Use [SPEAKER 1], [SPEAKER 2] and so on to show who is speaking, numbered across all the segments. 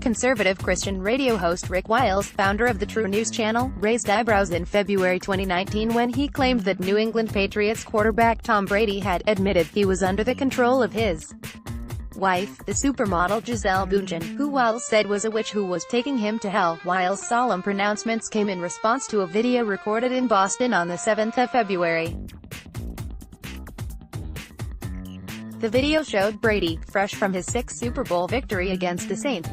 [SPEAKER 1] Conservative Christian radio host Rick Wiles, founder of the TruNews channel, raised eyebrows in February 2019 when he claimed that New England Patriots quarterback Tom Brady had admitted he was under the control of his wife, the supermodel Gisele Bündchen, who Wiles said was a witch who was taking him to hell. Wiles' solemn pronouncements came in response to a video recorded in Boston on the 7th of February. The video showed Brady, fresh from his 6th Super Bowl victory against the St.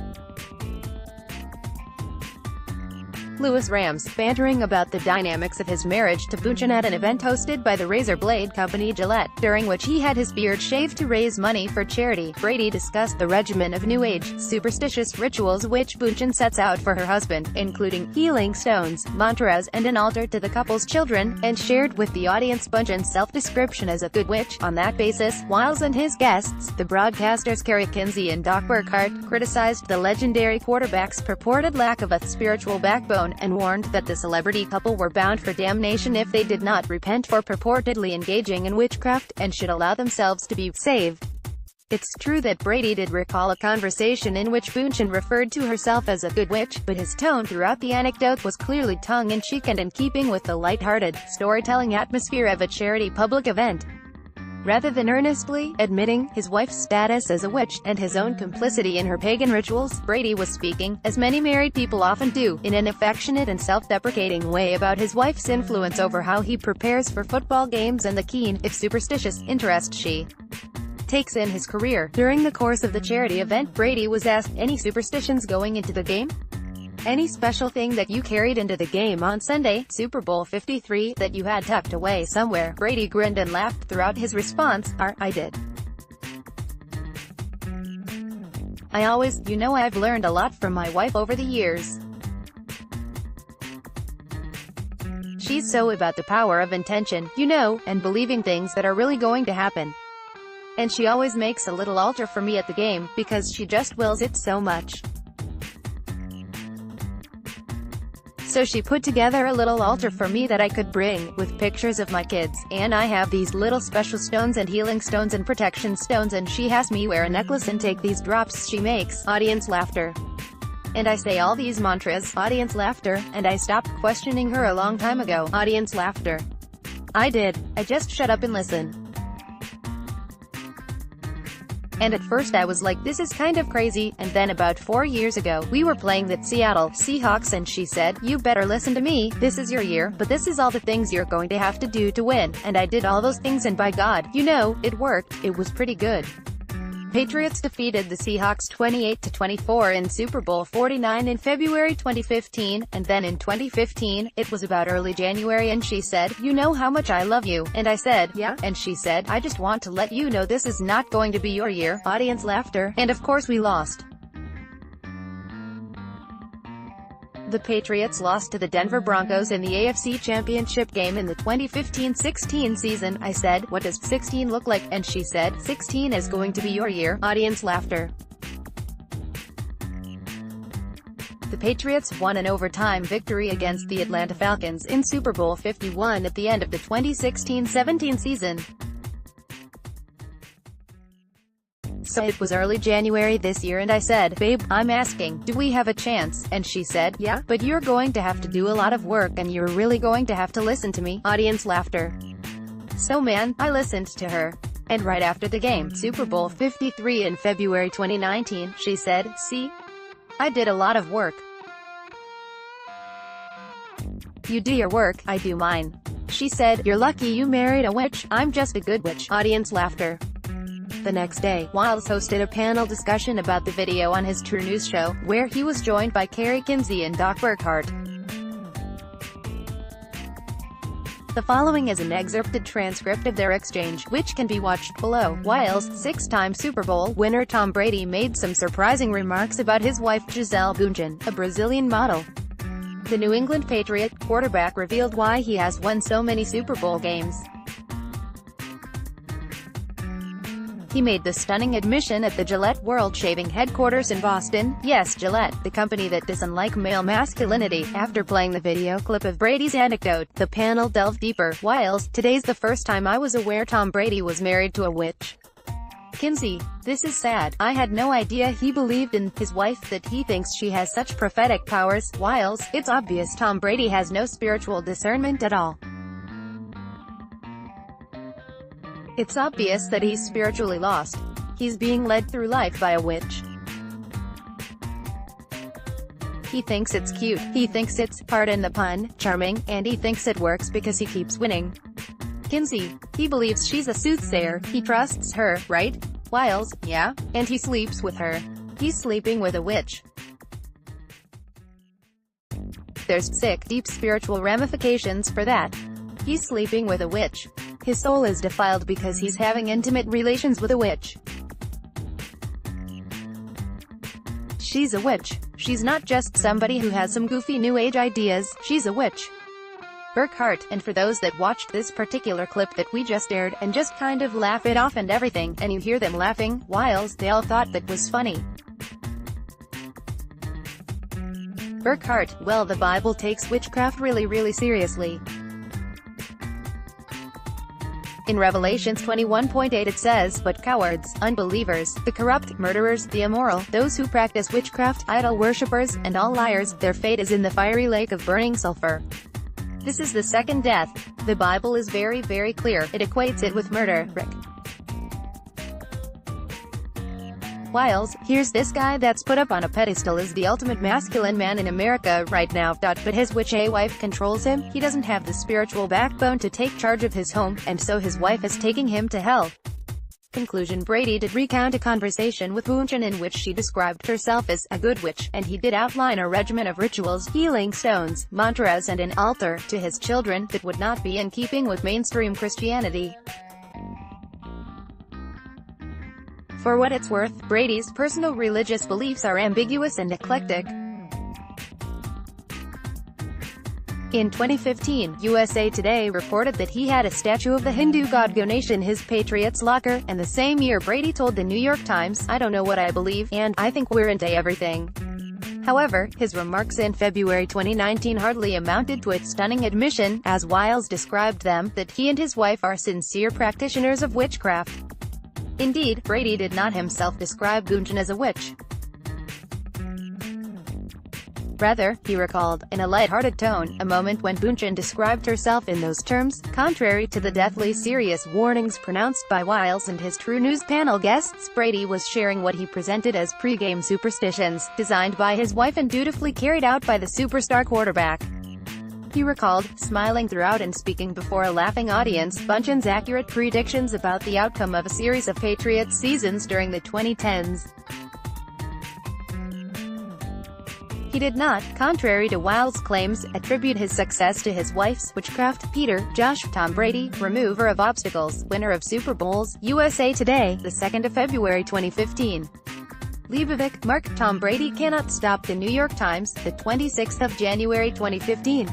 [SPEAKER 1] Louis Rams, bantering about the dynamics of his marriage to Bündchen at an event hosted by the razor blade company Gillette, during which he had his beard shaved to raise money for charity. Brady discussed the regimen of New Age, superstitious rituals which Bündchen sets out for her husband, including healing stones, mantras, and an altar to the couple's children, and shared with the audience Bündchen's self-description as a good witch. On that basis, Wiles and his guests, the broadcasters Kerry Kinsey and Doc Burkhart, criticized the legendary quarterback's purported lack of a spiritual backbone, and warned that the celebrity couple were bound for damnation if they did not repent for purportedly engaging in witchcraft, and should allow themselves to be saved. It's true that Brady did recall a conversation in which Bündchen referred to herself as a good witch, but his tone throughout the anecdote was clearly tongue-in-cheek and in keeping with the light-hearted, storytelling atmosphere of a charity public event. Rather than earnestly admitting his wife's status as a witch, and his own complicity in her pagan rituals, Brady was speaking, as many married people often do, in an affectionate and self-deprecating way about his wife's influence over how he prepares for football games and the keen, if superstitious, interest she takes in his career. During the course of the charity event, Brady was asked, "Any superstitions going into the game? Any special thing that you carried into the game on Sunday, Super Bowl 53, that you had tucked away somewhere?" Brady grinned and laughed throughout his response. I did. I always, I've learned a lot from my wife over the years. She's so about the power of intention, and believing things that are really going to happen. And she always makes a little altar for me at the game, because she just wills it so much. So she put together a little altar for me that I could bring, with pictures of my kids, and I have these little special stones and healing stones and protection stones, and she has me wear a necklace and take these drops she makes. Audience laughter. And I say all these mantras. Audience laughter. And I stopped questioning her a long time ago. Audience laughter. I did. I just shut up and listen. And at first I was like, this is kind of crazy, and then about 4 years ago, we were playing the Seattle Seahawks and she said, "You better listen to me, this is your year, but this is all the things you're going to have to do to win." And I did all those things and by God, it worked. It was pretty good. Patriots defeated the Seahawks 28-24 in Super Bowl 49 in February 2015, and then in 2015, it was about early January and she said, "You know how much I love you." And I said, "Yeah," and she said, "I just want to let you know this is not going to be your year." Audience laughter. And of course we lost. The Patriots lost to the Denver Broncos in the AFC Championship game in the 2015-16 season. I said, "What does 16 look like?" And she said, "16 is going to be your year." Audience laughter. The Patriots won an overtime victory against the Atlanta Falcons in Super Bowl 51 at the end of the 2016-17 season. So it was early January this year and I said, "Babe, I'm asking, do we have a chance?" And she said, "Yeah, but you're going to have to do a lot of work and you're really going to have to listen to me." Audience laughter. So man, I listened to her. And right after the game, Super Bowl 53 in February 2019, she said, "See? I did a lot of work. You do your work, I do mine." She said, "You're lucky you married a witch. I'm just a good witch." Audience laughter. The next day, Wiles hosted a panel discussion about the video on his TruNews show, where he was joined by Kerry Kinsey and Doc Burkhart. The following is an excerpted transcript of their exchange, which can be watched below. Wiles, 6-time Super Bowl winner Tom Brady made some surprising remarks about his wife Gisele Bündchen, a Brazilian model. The New England Patriot quarterback revealed why he has won so many Super Bowl games. He made the stunning admission at the Gillette World Shaving headquarters in Boston. Yes, Gillette, the company that doesn't like male masculinity. After playing the video clip of Brady's anecdote, the panel delved deeper. Wiles, "Today's the first time I was aware Tom Brady was married to a witch. Kinsey, this is sad. I had no idea he believed in his wife, that he thinks she has such prophetic powers. Wiles, it's obvious Tom Brady has no spiritual discernment at all. It's obvious that he's spiritually lost. He's being led through life by a witch. He thinks it's cute, he thinks it's, pardon the pun, charming, and he thinks it works because he keeps winning. Kinsey, he believes she's a soothsayer, he trusts her, right? Wiles, yeah, and he sleeps with her. He's sleeping with a witch. There's sick, deep spiritual ramifications for that. He's sleeping with a witch. His soul is defiled because he's having intimate relations with a witch. She's a witch. She's not just somebody who has some goofy new age ideas, she's a witch. Burkhart, and for those that watched this particular clip that we just aired, and just kind of laugh it off and everything, and you hear them laughing, Wiles, they all thought that was funny. Burkhart, well, the Bible takes witchcraft really seriously. In Revelations 21:8 it says, "But cowards, unbelievers, the corrupt, murderers, the immoral, those who practice witchcraft, idol worshippers, and all liars, their fate is in the fiery lake of burning sulfur." This is the second death. The Bible is very clear. It equates it with murder. Rick Wiles, here's this guy that's put up on a pedestal as the ultimate masculine man in America right now, but his witch wife controls him. He doesn't have the spiritual backbone to take charge of his home, and so his wife is taking him to hell. Conclusion: Brady did recount a conversation with Bündchen in which she described herself as a good witch, and he did outline a regimen of rituals, healing stones, mantras and an altar to his children that would not be in keeping with mainstream Christianity. For what it's worth, Brady's personal religious beliefs are ambiguous and eclectic. In 2015, USA Today reported that he had a statue of the Hindu god Ganesh in his Patriots locker, and the same year Brady told the New York Times, "I don't know what I believe, and I think we're into everything." However, his remarks in February 2019 hardly amounted to a stunning admission, as Wiles described them, that he and his wife are sincere practitioners of witchcraft. Indeed, Brady did not himself describe Bündchen as a witch. Rather, he recalled, in a light-hearted tone, a moment when Bündchen described herself in those terms. Contrary to the deathly serious warnings pronounced by Wiles and his TruNews panel guests, Brady was sharing what he presented as pre-game superstitions, designed by his wife and dutifully carried out by the superstar quarterback. He recalled, smiling throughout and speaking before a laughing audience, Bündchen's accurate predictions about the outcome of a series of Patriots seasons during the 2010s. He did not, contrary to Wiles' claims, attribute his success to his wife's witchcraft. Tom Brady, remover of obstacles, winner of Super Bowls, USA Today, the 2nd of February 2015. Leibovich, Mark, Tom Brady cannot stop the New York Times, the 26th of January 2015.